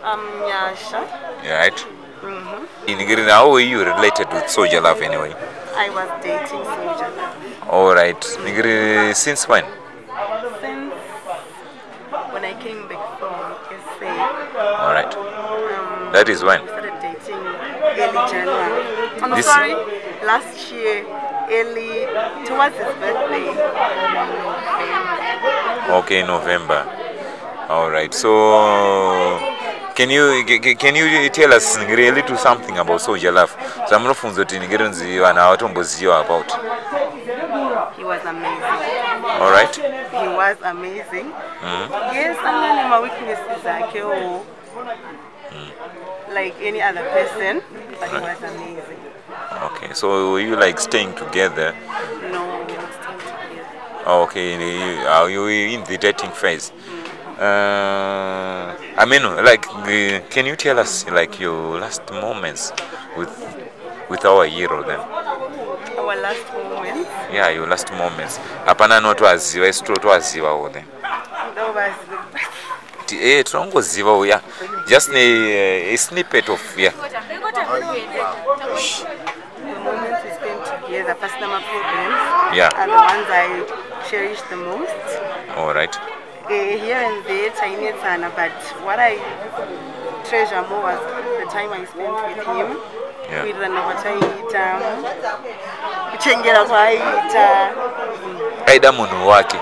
Yasha. Right? How were you related with Soldier Love anyway? I was dating Soldier Love. Alright. Since when? Since when I came back from SA. Alright. That is when? We started dating early January. Last year, early, towards his birthday. Okay, November. Alright. So, can you tell us a little something about Soldier Love? So I'm not about. He was amazing. Alright. He was amazing. Yes, and then my weaknesses are like any other person, but he was amazing. Okay, so were you like staying together? No, we were staying together. Okay, you were in the dating phase. I mean, like, can you tell us like your last moments with our hero then? Our last moments? Yeah, your last moments. Apana no twaziwa istro twaziwa then. Yeah, just a snippet of the moments we spent together, personal problems, are the ones I cherish the most. Alright. Here and there, tiny Tana, but what I treasure more was the time I spent with him. We ran over Aida munu wake.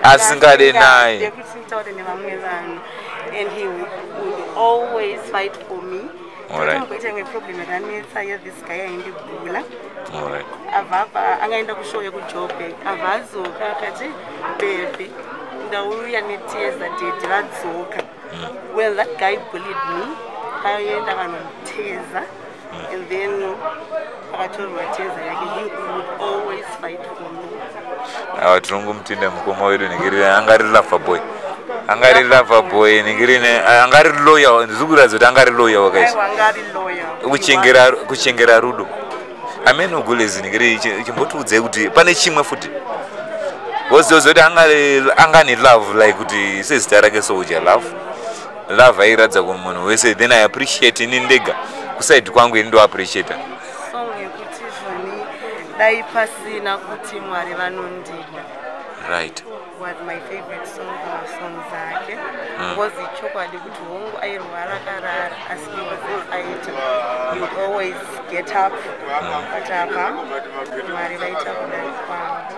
Asingade naye. And he would always fight for me. Alright. This guy in the bula. Alright. Angaenda kushoya kujobe. Avazoka kati baby. Ndauya neteza date vadzoka. When that guy bullied me, akaenda kanoteza. And then he would always fight for me. Awatungu mtinde mkoma wedu nigirira angari lover boy. Angari lover boy nigirine angari lawyer nzugura zote angari lawyer wakaisi. Angari lawyer. Kuchengera rudo. Ameno gulezi nigiri chimbotudze kuti pane chimwe futi. Zote angani love like kuti sister rake Soldier Love. Love airadza kumunhu wese then I appreciate nindega. Kusaidi kwangu ndo appreciate. Song yekuti zvoni dai pasina kuti Mwari vanondida. Right. Was my favorite song zake. Was ichokwadi kuti hongu airwara karara as he was a fighter. He would always get up. But Mwari vaita kudai kwangu.